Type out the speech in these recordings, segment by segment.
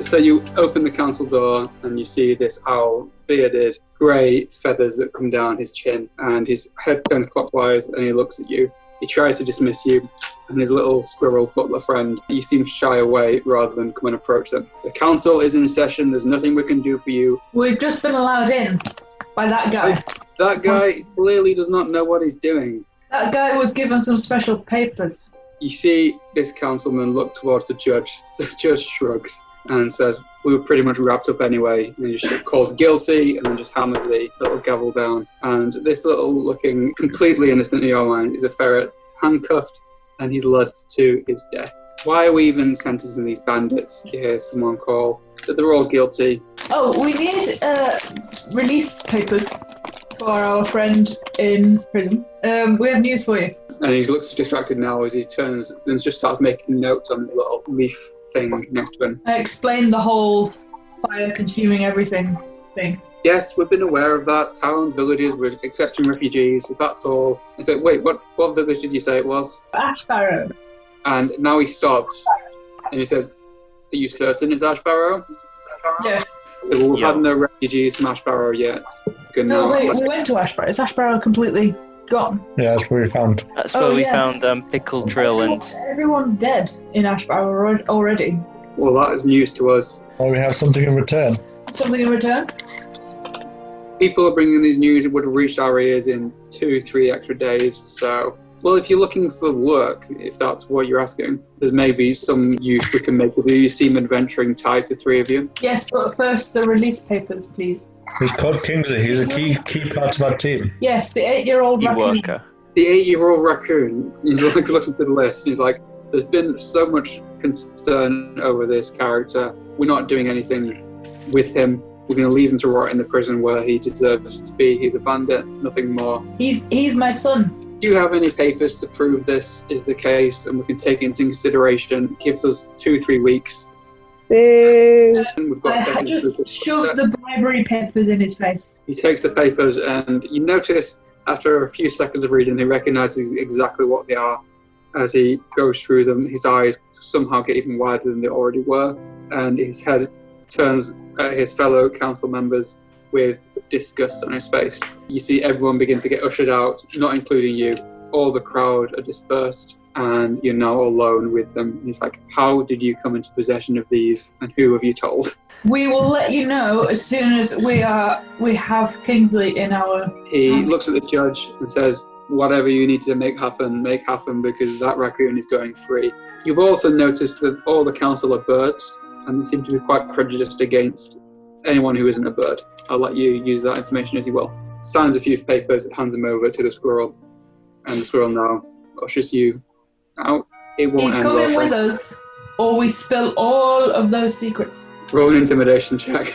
So you open the council door and you see this owl, bearded, grey feathers that come down his chin, and his head turns clockwise and he looks at you. He tries to dismiss you, and his little squirrel butler friend, you seem shy away rather than come and approach them. The council is in session, there's nothing we can do for you. We've just been allowed in by that guy. That guy clearly does not know what he's doing. That guy was given some special papers. You see this councilman look towards the judge. The judge shrugs and says, we were pretty much wrapped up anyway. And he just calls guilty and then just hammers the little gavel down. And this little looking completely innocent in your mind is a ferret, handcuffed, and he's led to his death. Why are we even sentencing these bandits? You hear someone call that they're all guilty. Oh, we need release papers for our friend in prison. We have news for you. And he looks distracted now as he turns and just starts making notes on the little leaf thing next to him. I explained the whole fire consuming everything thing. Yes, we've been aware of that. Towns, villages, we're accepting refugees, if that's all. I said, wait, what village did you say it was? Ashbarrow. And now he stops and he says, are you certain it's Ashbarrow? Yeah. We've had no refugees from Ashbarrow yet. Good No, now. wait, we went to Ashbarrow. Is Ashbarrow completely gone? Yeah, that's where we found. That's where we found Pickle Drill and... Everyone's dead in Ashbarrow already. Well, that is news to us. Well, we have something in return. Something in return? People are bringing these news. It would have reached our ears in 2-3 extra days. So, well, if you're looking for work, if that's what you're asking, there's maybe some use we can make of you. You seem adventuring type, the three of you. Yes, but first the release papers, please. He's called Kingsley. He's a key part of our team. Yes, the 8-year-old raccoon. worker. The 8-year-old raccoon, he's like looking through the list. He's like, there's been so much concern over this character. We're not doing anything with him. We're going to leave him to rot in the prison where he deserves to be. He's a bandit, nothing more. He's my son. Do you have any papers to prove this is the case and we can take it into consideration? Gives us 2-3 weeks. Boo. We've got I seconds just to shoved the bribery papers in his face. He takes the papers and you notice after a few seconds of reading he recognises exactly what they are. As he goes through them, his eyes somehow get even wider than they already were, and his head turns at his fellow council members with disgust on his face. You see everyone begin to get ushered out, not including you. All the crowd are dispersed, and you're now alone with them. And he's like, how did you come into possession of these, and who have you told? We will let you know as soon as we have Kingsley in our... He looks at the judge and says, whatever you need to make happen, because that raccoon is going free. You've also noticed that all the council are birds, and they seem to be quite prejudiced against anyone who isn't a bird. I'll let you use that information as you will. Signs a few papers, hands them over to the squirrel, and the squirrel now ushers you out. It won't He's end well. coming with us, or we spill all of those secrets. Roll an intimidation check.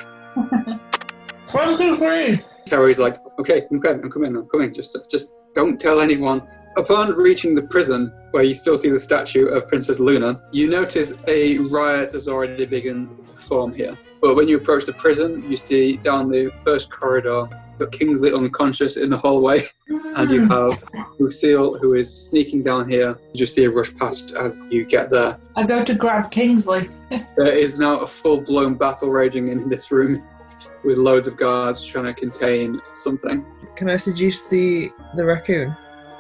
23! Terry's like, okay, I'm coming. Just don't tell anyone. Upon reaching the prison, where you still see the statue of Princess Luna, you notice a riot has already begun to form here. But when you approach the prison, you see down the first corridor, you've got Kingsley unconscious in the hallway, and you have Lucille, who is sneaking down here. You just see a rush past as you get there. I go to grab Kingsley. There is now a full-blown battle raging in this room, with loads of guards trying to contain something. Can I seduce the raccoon?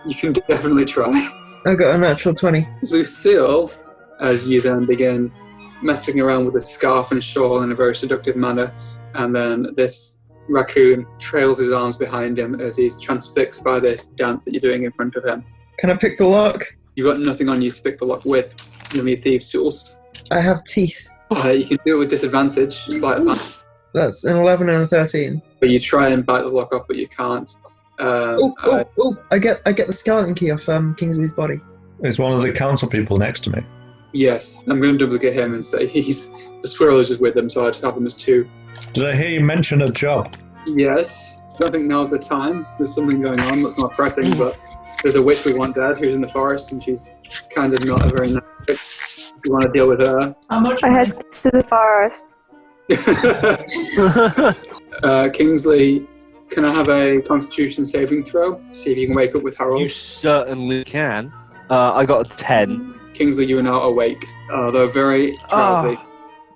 You can definitely try. I got a natural 20. Lucille, as you then begin messing around with a scarf and shawl in a very seductive manner, and then this raccoon trails his arms behind him as he's transfixed by this dance that you're doing in front of him. Can I pick the lock? You've got nothing on you to pick the lock with. You need thieves' tools. I have teeth. You can do it with disadvantage, just like that. That's an 11 and a 13. But you try and bite the lock off, but you can't. I get the skeleton key off Kingsley's body. Is one of the council people next to me? Yes, I'm going to duplicate him and say the squirrel is just with him, so I just have him as 2. Did I hear you mention a job? Yes. Don't think now's the time. There's something going on that's not pressing, but there's a witch we want dead who's in the forest, and she's kind of not a very nice witch. You want to deal with her. How much? I head to the forest. Kingsley, can I have a Constitution saving throw? See if you can wake up with Harold. You certainly can. I got a 10. Kingsley, you are now awake, though very drowsy.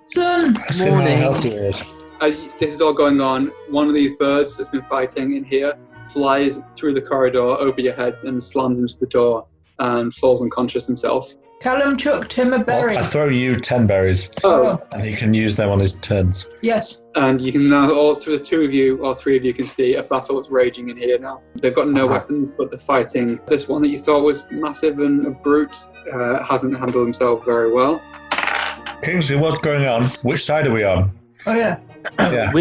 Son! Asking how Morning. healthy he is. As this is all going on, one of these birds that's been fighting in here flies through the corridor over your head and slams into the door and falls unconscious himself. Callum chucked him a berry. Well, I throw you 10 berries, Oh, and he can use them on his turns. Yes. and you can now, all through the two of you, or three of you can see a battle that's raging in here now. They've got no weapons, but they're fighting. This one that you thought was massive and a brute hasn't handled himself very well. Kingsley, what's going on? Which side are we on? Oh, yeah. Yeah.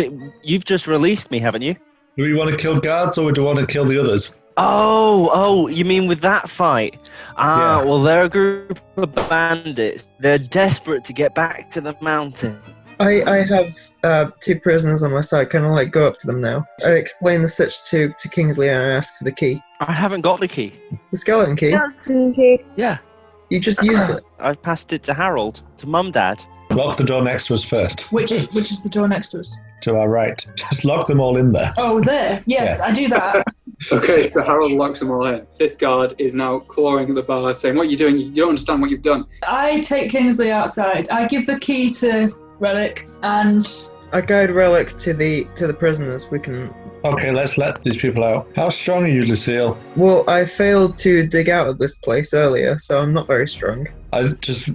You've just released me, haven't you? Do we want to kill guards or do we want to kill the others? Oh, you mean with that fight? Yeah. Well, they're a group of bandits. They're desperate to get back to the mountain. I have two prisoners on my side. Can I like go up to them now? I explain the sitch to Kingsley and I ask for the key. I haven't got the key. The skeleton key? Skeleton key. Yeah, You just used it. I've passed it to Harold, to Mum, Dad. Lock the door next to us first. Which is the door next to us? To our right. Just lock them all in there. Oh, there. Yes, Yeah. I do that. Okay, so Harold locks them all in. This guard is now clawing at the bar, saying, "What are you doing? You don't understand what you've done." I take Kingsley outside. I give the key to Relic, and I guide Relic to the prisoners. We can. Okay, let's let these people out. How strong are you, Lucille? Well, I failed to dig out of this place earlier, so I'm not very strong. I just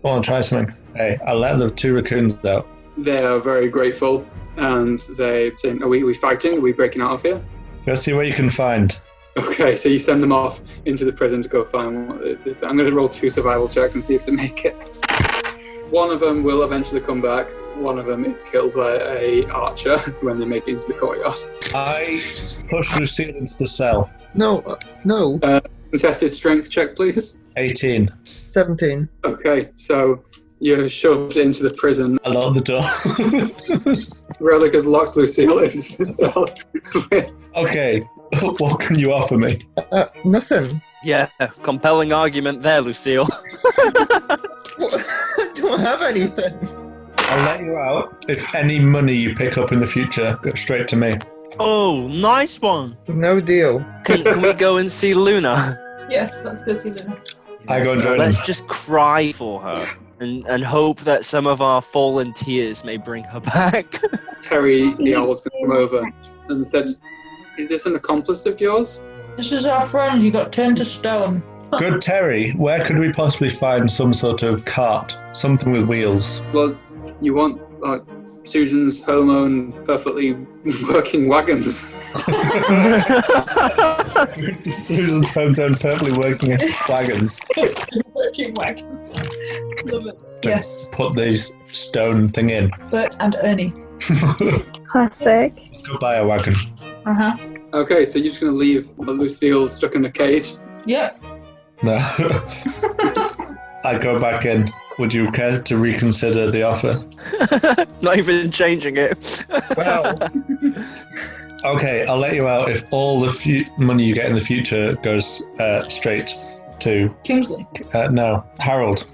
want to try something. Hey, I'll let the two raccoons out. They are very grateful, and they say, "Are we fighting? Are we breaking out of here?" Go see what you can find. Okay, so you send them off into the prison to go find one. I'm going to roll 2 survival checks and see if they make it. One of them will eventually come back. One of them is killed by a archer when they make it into the courtyard. I push Lucille into the cell. No, no. Contested strength check, please. 18. 17. Okay, so you're shoved into the prison. I lock the door. Relic has locked Lucille into the cell. Okay, what can you offer me? Nothing. Yeah, compelling argument there, Lucille. I don't have anything. I'll let you out. If any money you pick up in the future, go straight to me. Oh, nice one. No deal. Can we go and see Luna? yes, let's go see them. I go and join Let's them. just cry for her and hope that some of our fallen tears may bring her back. Terry, the owl's going to come over and said, "Is this an accomplice of yours?" This is our friend. You got turned to stone. Good Terry, where could we possibly find some sort of cart? Something with wheels. Well, you want Susan's home-owned, perfectly working wagons. Susan's hometown perfectly working wagons. Working wagon. Love it. Yes, Put this stone thing in. Bert and Ernie. Classic. Go buy a wagon. Uh-huh. Okay, so you're just going to leave Lucille stuck in a cage? Yep. No. I go back in. Would you care to reconsider the offer? Not even changing it. Wow. Okay, I'll let you out if all the money you get in the future goes straight to Kingsley. no, Harold.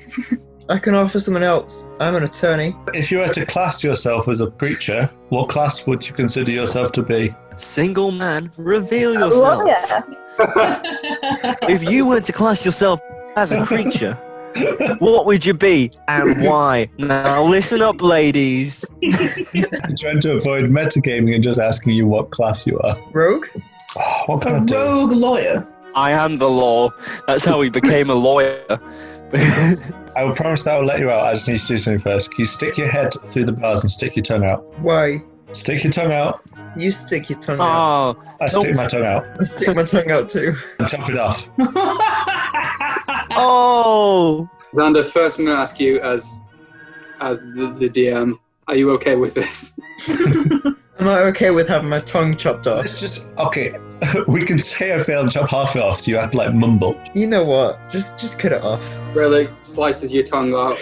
I can offer someone else. I'm an attorney. If you were to class yourself as a preacher, what class would you consider yourself to be? Single man, reveal A yourself. lawyer. If you were to class yourself as a creature, what would you be and why? Now listen up, ladies. I'm trying to avoid metagaming and just asking you what class you are. Rogue? Oh, what A can I do? rogue lawyer. I am the law. That's how he became a lawyer. I will promise that I will let you out. I just need to do something first. Can you stick your head through the bars and stick your tongue out? Why? Stick your tongue out. You stick your tongue out. Oh, I stick my tongue out I stick my tongue out too. and chop it off. oh. Xander, first I'm going to ask you as the DM, are you okay with this? Am I okay with having my tongue chopped off? It's just, okay, we can say I failed and chop half it off so you have to like mumble. You know what? Just cut it off. Relic slices your tongue out,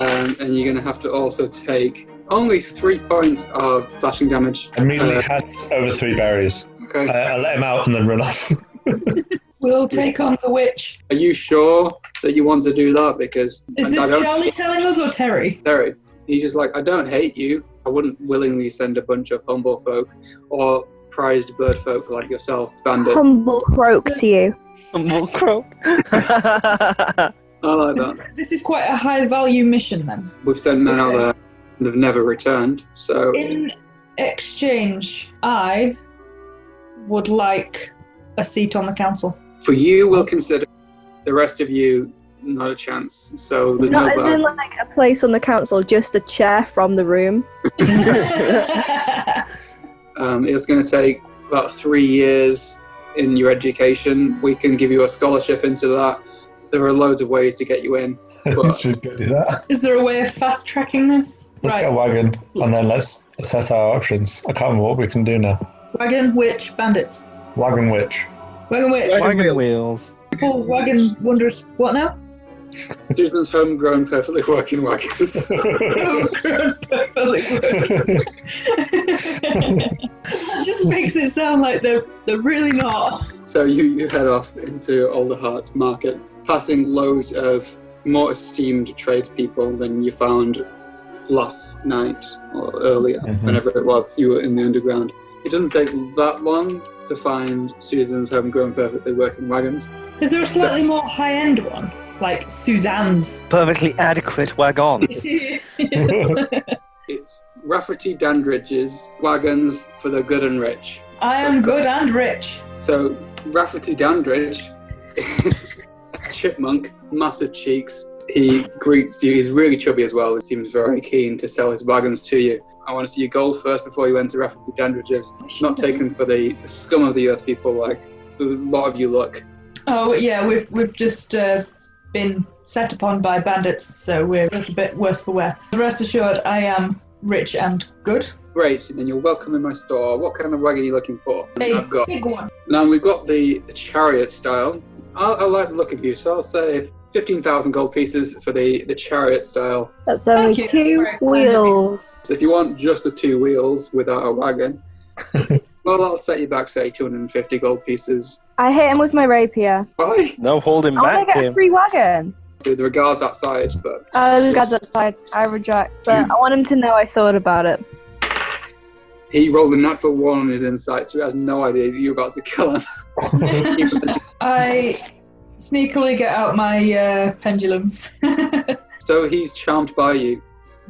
and you're going to have to also take only 3 points of slashing damage. I immediately had over 3 berries. Okay. I let him out and then run off. We'll take on the witch. Are you sure that you want to do that? Because Is I this don't. Charlie telling us or Terry? Terry, he's just like, I don't hate you. I wouldn't willingly send a bunch of humble folk or prized bird folk like yourself, bandits. Humble croak to you. Humble croak. I like that. This is quite a high value mission then. We've sent men out there they've never returned. So In exchange, I would like a seat on the council. for you, we'll consider. The rest of you, not a chance. So there's Not no as in like a place on the council, just a chair from the room. It's going to take about 3 years in your education. We can give you a scholarship into that. There are loads of ways to get you in. We should go do that. Is there a way of fast tracking this? Let's get a wagon, and then let's assess our options. I can't remember what we can do now. Wagon, witch, bandits. Wagon witch. Wagon, witch. Wagon wheels. Oh, wagon wonders. What now? Susan's homegrown, perfectly working wagons. That just makes it sound like they're really not. So you head off into Alderheart Market, passing loads of more esteemed tradespeople than you found last night or earlier, whenever it was you were in the underground. It doesn't take that long to find Susan's homegrown, perfectly working wagons. Is there a slightly more high-end one? Like Suzanne's? Perfectly adequate wagon. Yes. It's Rafferty Dandridge's wagons for the good and rich. I am good and rich. So Rafferty Dandridge is a chipmunk, massive cheeks. He greets you. He's really chubby as well. He seems very keen to sell his wagons to you. I want to see your gold first before you enter Rafferty Dandridge's. Not taken for the scum of the earth people like a lot of you look. Oh yeah, we've just been set upon by bandits, so we're a little bit worse for wear. Rest assured, I am rich and good. Great, and then you're welcome in my store. What kind of wagon are you looking for? A big one. Now we've got the chariot style. I like the look of you, so I'll say 15,000 gold pieces for the chariot style. That's only Thank you. 2 wheels. So if you want just the 2 wheels without a wagon, well, that'll set you back, say, 250 gold pieces. I hit him with my rapier. Why? No holding I want back, to get a Kim. free wagon. So there are guards outside, but The guys outside, I reject. But I want him to know I thought about it. he rolled a natural 1 on his insight, so he has no idea that you're about to kill him. I sneakily get out my pendulum. So he's charmed by you.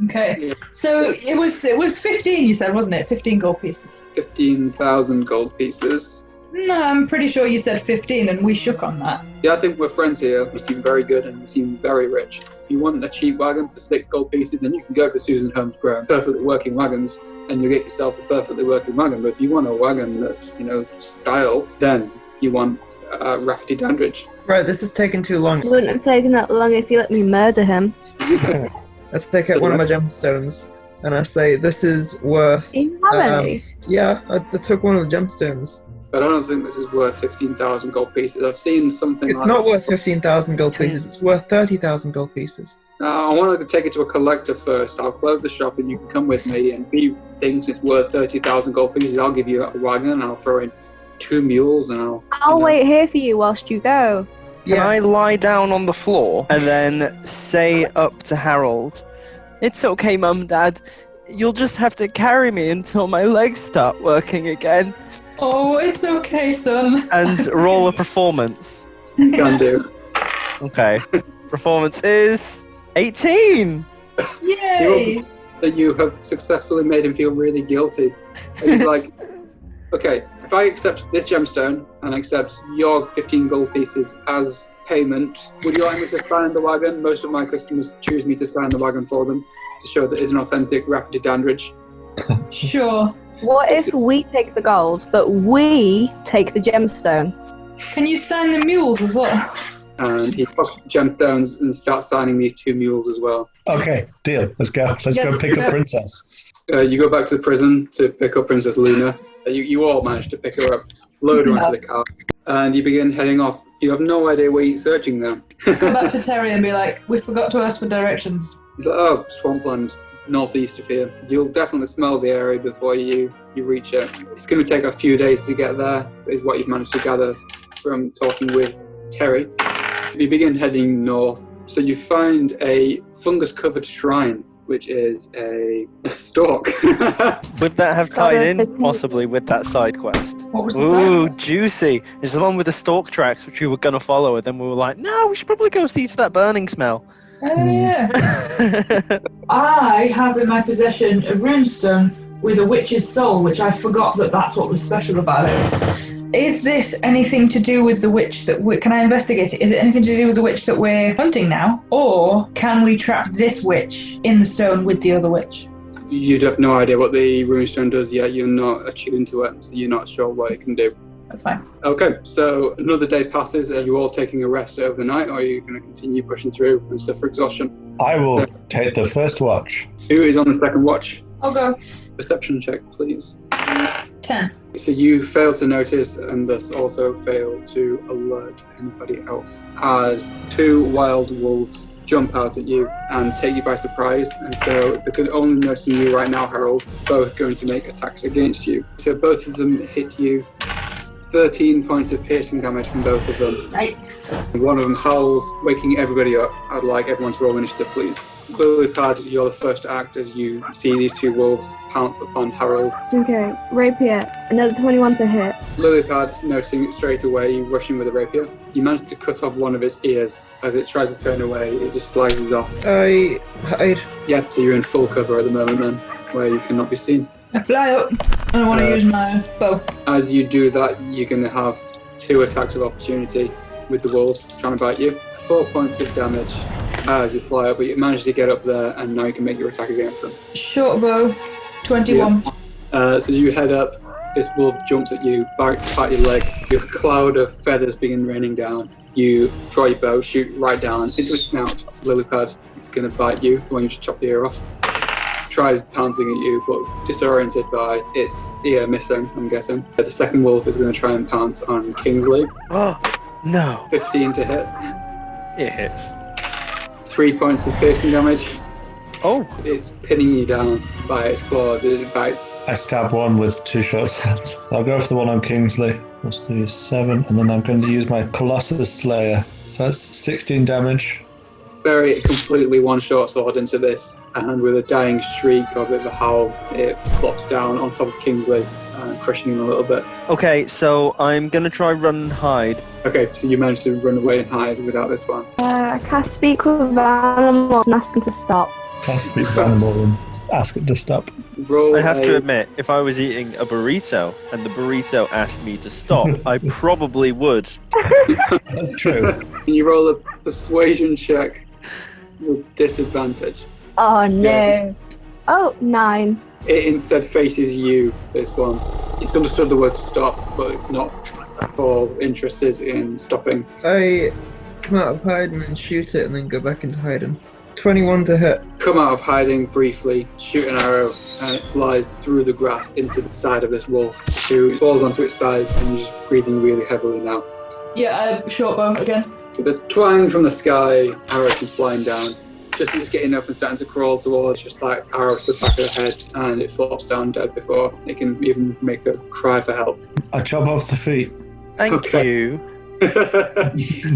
Okay. Yeah. So it was 15, you said, wasn't it? 15 gold pieces. 15,000 gold pieces. No, I'm pretty sure you said 15 and we shook on that. Yeah, I think we're friends here. We seem very good and we seem very rich. If you want a cheap wagon for 6 gold pieces, then you can go to Susan Homegrown, perfectly working wagons, and you'll get yourself a perfectly working wagon. But if you want a wagon that, style, then you want Rafferty Dandridge. Right, this is taking too long. It wouldn't have taken that long if you let me murder him. Let's take out one of my gemstones, and I say, this is worth... You have any? Yeah, I took one of the gemstones. But I don't think this is worth 15,000 gold pieces. I've seen something It's like... not worth 15,000 gold pieces, it's worth 30,000 gold pieces. I want to take it to a collector first. I'll close the shop and you can come with me. And if he thinks it's worth 30,000 gold pieces, I'll give you a wagon and I'll throw in 2 mules and I'll wait here for you whilst you go. Can I Yes. lie down on the floor and then say up to Harold, "It's okay, Mum, Dad. You'll just have to carry me until my legs start working again," Oh, it's okay, son. and roll a performance. you can do. Okay. Performance is 18. Yay! That you have successfully made him feel really guilty. And he's like, okay, if I accept this gemstone and accept your 15 gold pieces as payment, would you like me to sign the wagon? Most of my customers choose me to sign the wagon for them to show that it's an authentic Rafferty Dandridge. Sure. What if we take the gold, but we take the gemstone? Can you sign the mules as well? And he pockets the gemstones and starts signing these 2 mules as well. Okay, deal. Let's go. Let's go Yes, pick up yeah. Princess. You go back to the prison to pick up Princess Luna. You all manage to pick her up, load her onto the car, and you begin heading off. You have no idea where you're searching now. Go back to Terry and be like, we forgot to ask for directions. He's like, oh, swampland, northeast of here. You'll definitely smell the area before you reach it. It's going to take a few days to get there, is what you've managed to gather from talking with Terry. You begin heading north, so you find a fungus-covered shrine, which is a stork. Would that have tied in possibly with that side quest? What was the Ooh, sign? juicy. It's the one with the stalk tracks which we were going to follow, and then we were like, no, we should probably go see to that burning smell. Oh yeah. I have in my possession a runestone with a witch's soul, which I forgot that's what was special about it. Is this anything to do with the witch that can I investigate it? Is it anything to do with the witch that we're hunting now? Or can we trap this witch in the stone with the other witch? You'd have no idea what the runestone does yet. You're not attuned to it, so you're not sure what it can do. That's fine. Okay, so another day passes. Are you all taking a rest over the night, or are you going to continue pushing through and suffer exhaustion? I will take the first watch. Who is on the second watch? I'll go. Perception check, please. 10. So you fail to notice and thus also fail to alert anybody else as two wild wolves jump out at you and take you by surprise. And so they can only noticing you right now, Harold, both going to make attacks against you. So both of them hit you. 13 points of piercing damage from both of them. Nice. One of them howls, waking everybody up. I'd like everyone to roll initiative, please. Lilypad, you're the first to act as you see these two wolves pounce upon Harold. Okay, rapier. Another 21 to hit. Lilypad, noticing it straight away, rushing with a rapier. You manage to cut off one of its ears. As it tries to turn away, it just slices off. I hide. Yeah, so you're in full cover at the moment then, where you cannot be seen. I fly up and I want to use my bow. As you do that, you're going to have 2 attacks of opportunity with the wolves trying to bite you. 4 points of damage as you fly up, but you manage to get up there and now you can make your attack against them. Short bow, 21. Yes. So you head up, this wolf jumps at you, bites at your leg, your cloud of feathers begin raining down. You draw your bow, shoot right down into its snout. Lilypad, it's going to bite you, the one you just chopped the ear off. Tries pouncing at you, but disoriented by its ear missing, I'm guessing. The second wolf is going to try and pounce on Kingsley. Oh, no. 15 to hit. It hits. 3 points of piercing damage. Oh. It's pinning you down by its claws. It bites. I stab one with 2 short swords. I'll go for the one on Kingsley. That's 7, and then I'm going to use my Colossus Slayer. So that's 16 damage. Bury it completely one short sword into this, and with a dying shriek or a bit of a howl, it flops down on top of Kingsley, crushing him a little bit. Okay, so I'm going to try run and hide. Okay, so you managed to run away and hide without this one. Cast speak with animals and ask them to stop. Cast speak with animal and ask it to stop. Roll I have to admit, if I was eating a burrito and the burrito asked me to stop, I probably would. That's true. Can you roll a persuasion check with disadvantage? Oh no. Yeah. Oh, 9. It instead faces you, this one. It's understood the word stop, but it's not at all interested in stopping. I come out of hiding and shoot it and then go back into hiding. 21 to hit. Come out of hiding briefly, shoot an arrow, and it flies through the grass into the side of this wolf, who falls onto its side and is just breathing really heavily now. Yeah, short bow again. With a twang from the sky, arrow comes flying down. Just as it's getting up and starting to crawl towards, just like arrow to the back of the head, and it flops down dead before it can even make a cry for help. I chop off the feet. Thank you.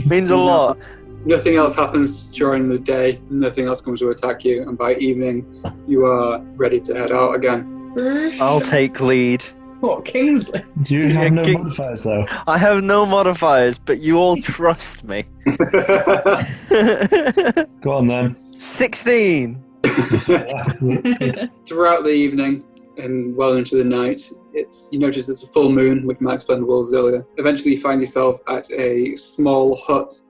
Means a lot. Nothing else happens during the day, nothing else comes to attack you, and by evening, you are ready to head out again. I'll take lead. What, Kingsley? Do you have no modifiers though? I have no modifiers, but you all trust me. Go on then. 16! Throughout the evening and well into the night, you notice it's a full moon, which Max explained the wolves earlier. Eventually you find yourself at a small hut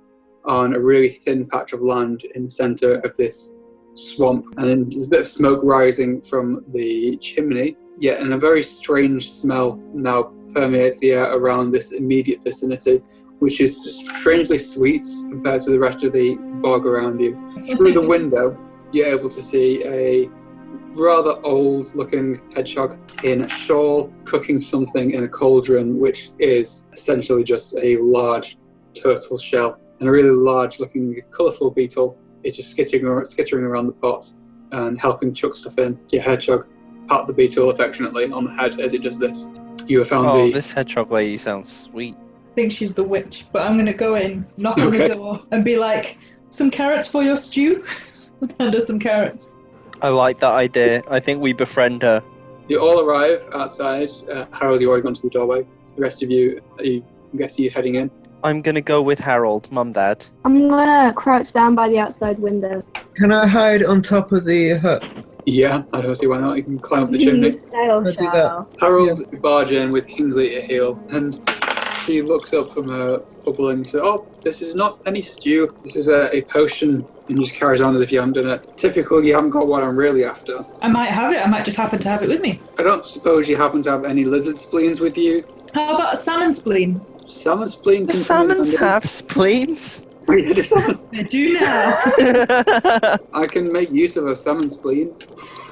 on a really thin patch of land in the centre of this swamp, and there's a bit of smoke rising from the chimney, yet and a very strange smell now permeates the air around this immediate vicinity, which is strangely sweet compared to the rest of the bog around you. Through the window, you're able to see a rather old-looking hedgehog in a shawl cooking something in a cauldron, which is essentially just a large turtle shell. And a really large-looking, colourful beetle is just skittering around the pot and helping chuck stuff in. Your hedgehog pat the beetle affectionately on the head as it does this. You have found this hedgehog lady sounds sweet. I think she's the witch, but I'm going to go in, knock on the door, and be like, some carrots for your stew? And hand her some carrots. I like that idea. I think we befriend her. You all arrive outside. Harold, you already gone to the doorway. The rest of you, I'm guessing you're heading in. I'm gonna go with Harold, Mum, Dad. I'm gonna crouch down by the outside window. Can I hide on top of the hut? Yeah, I don't see why not. You can climb up the chimney. Sail I'll do shell. that. Harold barge in with Kingsley at heel, and she looks up from her bubble and says, "Oh, this is not any stew. This is a potion," and just carries on as if you haven't done it. Typical, you haven't got what I'm really after. I might have it. I might just happen to have it with me. I don't suppose you happen to have any lizard spleens with you? How about a salmon spleen? Salmon spleen The can come in salmons handy. have spleens. Yeah, the salmon- I do now. I can make use of a salmon spleen.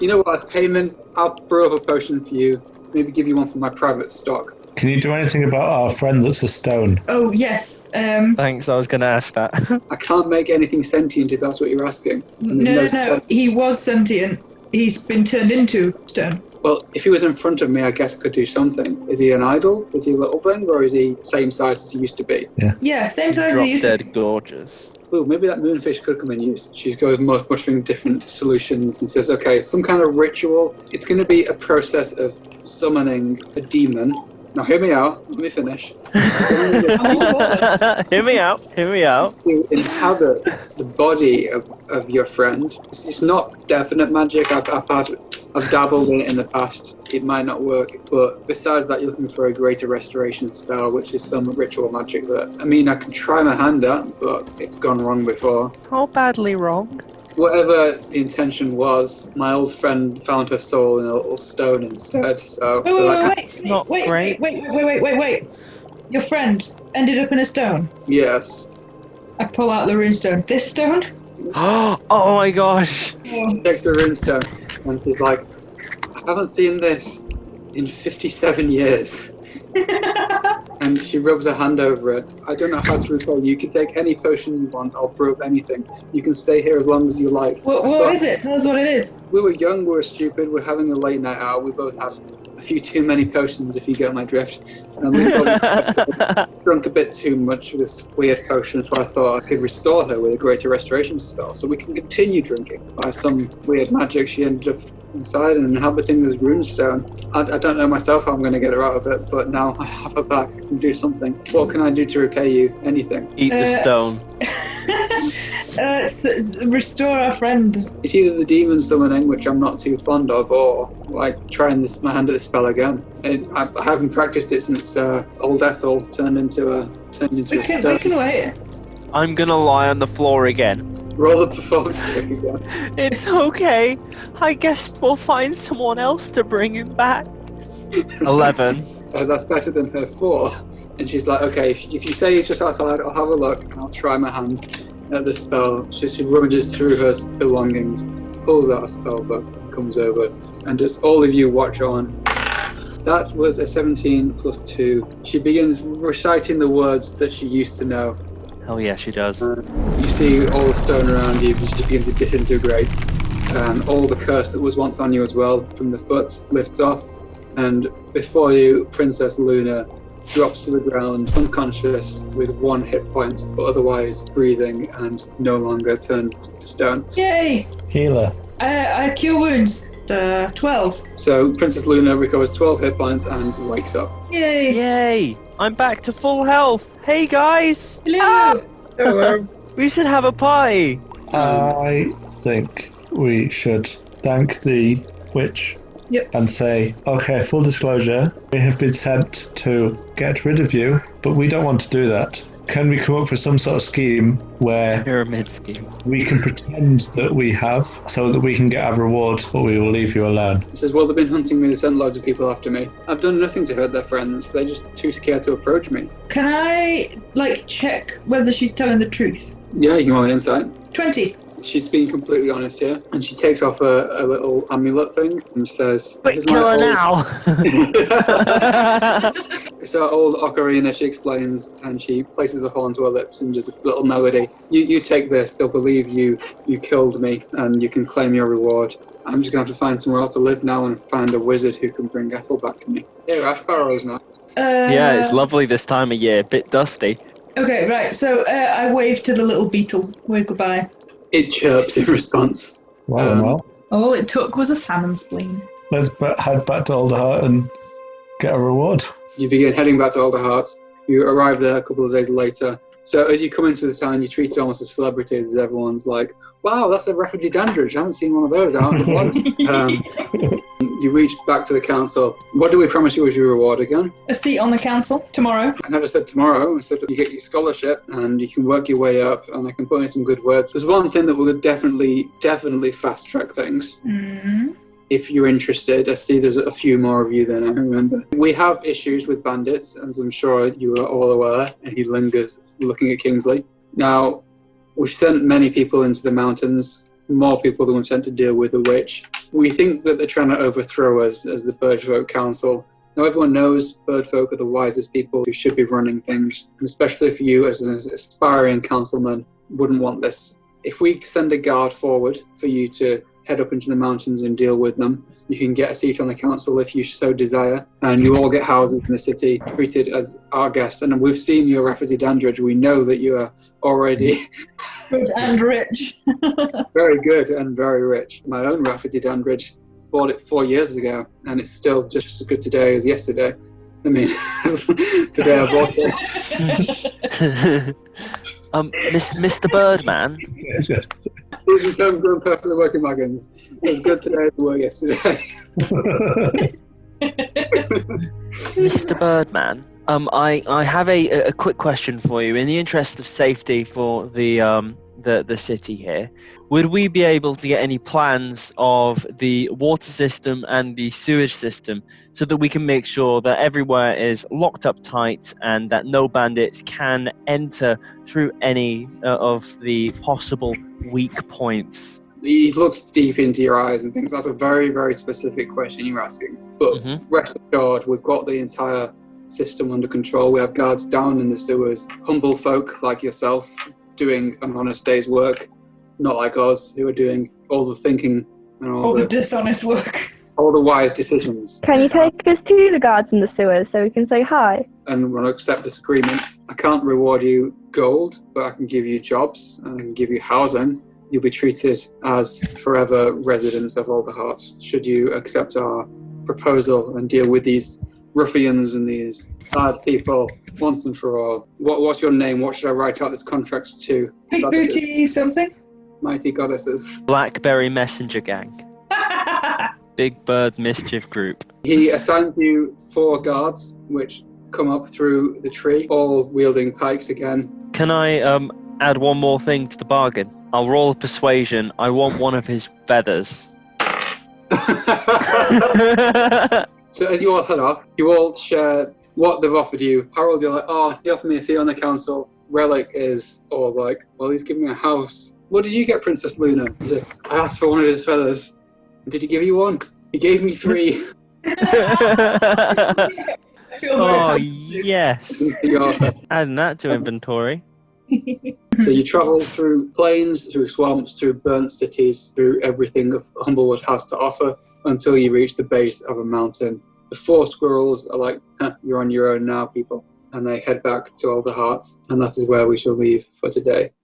You know what, as payment, I'll brew up a potion for you. Maybe give you one from my private stock. Can you do anything about our friend that's a stone? Oh, yes. Thanks, I was gonna ask that. I can't make anything sentient if that's what you're asking. And No, there's no. He was sentient. He's been turned into stone. Well, if he was in front of me, I guess I could do something. Is he an idol? Is he a little thing? Or is he same size as he used to be? Yeah, same size as Drop he used to. dead gorgeous. Ooh, maybe that moonfish could come in use. She goes mushing different solutions and says, okay, some kind of ritual. It's going to be a process of summoning a demon. Now, hear me out. Let me finish. Summoning a Hear me out. to inhabit the body of your friend. It's not definite magic. I've dabbled in it in the past. It might not work, but besides that, you're looking for a greater restoration spell, which is some ritual magic that, I mean, I can try my hand at, but it's gone wrong before. How badly wrong? Whatever the intention was, my old friend found her soul in a little stone instead, so not great. Wait. Your friend ended up in a stone. yes. I pull out the runestone. This stone? Oh my gosh. Oh. Takes the runestone, and she's like, I haven't seen this in 57 years. And she rubs her hand over it. I don't know how to recall. You can take any potion you want. I'll brew up anything. You can stay here as long as you like. What is it? Tell us what it is. We were young, we were stupid, we're having a late night out. We both had a few too many potions, if you get my drift. And we thought drunk a bit too much of this weird potion, so I thought I could restore her with a greater restoration spell, so we can continue drinking. By some weird magic, she ended up inside and inhabiting this runestone. I don't know myself how I'm going to get her out of it, but now I have her back. I can do something. What can I do to repay you? Anything. Eat the stone. Restore our friend. It's either the demon summoning, which I'm not too fond of, or like trying my hand at the spell again. I haven't practiced it since old Ethel turned into a We stone. can wait. I'm gonna lie on the floor again. Roll the performance check again. It's okay. I guess we'll find someone else to bring him back. 11. That's better than her 4. And she's like, okay, if you say he's just outside, I'll have a look and I'll try my hand at the spell. She rummages through her belongings, pulls out a spell book, comes over, and just all of you watch on. That was a 17 plus 2. She begins reciting the words that she used to know. Hell yeah, she does. You see all the stone around you just begin to disintegrate, and all the curse that was once on you as well from the foot lifts off, and before you, Princess Luna drops to the ground unconscious with 1 hit point, but otherwise breathing and no longer turned to stone. Yay! Healer. I cure wounds. 12. So Princess Luna recovers 12 hit points and wakes up. Yay! Yay! I'm back to full health. Hey guys! Hello! Hello. We should have a party. I think we should thank the witch and say, okay, full disclosure, we have been sent to get rid of you, but we don't want to do that. Can we come up with some sort of scheme where Pyramid scheme. we can pretend that we have so that we can get our reward, but we will leave you alone? He says, well, they've been hunting me, they sent loads of people after me. I've done nothing to hurt their friends, they're just too scared to approach me. Can I, check whether she's telling the truth? Yeah, you can roll an insight. 20. She's being completely honest here, and she takes off a little amulet thing and says, But "This is kill her my now. It's our old ocarina," she explains, and she places the horn to her lips and does a little melody. You take this, they'll believe you killed me, and you can claim your reward. I'm just going to have to find somewhere else to live now and find a wizard who can bring Ethel back to me. Here, Ash Barrow's now. Yeah, it's lovely this time of year. Bit dusty. Okay, right. So I wave to the little beetle. Wave goodbye. It chirps in response. Well. All it took was a salmon spleen. Let's head back to Alderheart and get a reward. You begin heading back to Alderheart. You arrive there a couple of days later. So as you come into the town, you're treated almost as celebrities, as everyone's like, wow, that's a refugee Dandridge. I haven't seen one of those out in a long time. You reach back to the council. What do we promise you as your reward again? A seat on the council tomorrow. I never said tomorrow. I said you get your scholarship and you can work your way up, and I can put in some good words. There's one thing that will definitely fast track things. Mm. If you're interested, I see there's a few more of you than I remember. We have issues with bandits, as I'm sure you are all aware, and he lingers looking at Kingsley. Now, we've sent many people into the mountains, more people than we've sent to deal with the witch. We think that they're trying to overthrow us as the Birdfolk Council. Now, everyone knows Birdfolk are the wisest people who should be running things, and especially if you, as an aspiring councilman, wouldn't want this. If we send a guard forward for you to head up into the mountains and deal with them, you can get a seat on the council if you so desire, and you all get houses in the city, treated as our guests. And we've seen your Rafferty Dandridge. We know that you are already good and rich. Very good and very rich. My own Rafferty Dandridge, bought it 4 years ago, and it's still just as good today as yesterday. I mean, the day I bought it. Mr. Birdman. Yes. This is homegrown perfectly working wagons. As good today as they were yesterday. Mr. Birdman, I have a quick question for you. In the interest of safety for the city here, would we be able to get any plans of the water system and the sewage system so that we can make sure that everywhere is locked up tight and that no bandits can enter through any of the possible weak points? He looks deep into your eyes and thinks that's a very, very specific question you're asking. But rest assured, we've got the entire system under control. We have guards down in the sewers, humble folk like yourself doing an honest day's work, not like us who are doing all the thinking and all the dishonest work. All the wise decisions. Can you take us to the guards in the sewers so we can say hi? And we'll accept this agreement. I can't reward you gold, but I can give you jobs and I can give you housing. You'll be treated as forever residents of Alderheart should you accept our proposal and deal with these ruffians and these bad people once and for all. What's your name? What should I write out this contract to? Big Booty something? Mighty Goddesses. Blackberry Messenger Gang. Big Bird Mischief Group. He assigns you 4 guards, which come up through the tree, all wielding pikes again. Can I add one more thing to the bargain? I'll roll a persuasion. I want one of his feathers. So as you all head off, you all share what they've offered you. Harold, you're like, oh, he offered me a seat on the council. Relic is all like, well, he's giving me a house. What did you get, Princess Luna? He said, I asked for one of his feathers. Did he give you one? He gave me 3. Oh, yes. Adding that to inventory. So you travel through plains, through swamps, through burnt cities, through everything that Humblewood has to offer until you reach the base of a mountain. The 4 squirrels are like, you're on your own now, people. And they head back to Alderheart, and that is where we shall leave for today.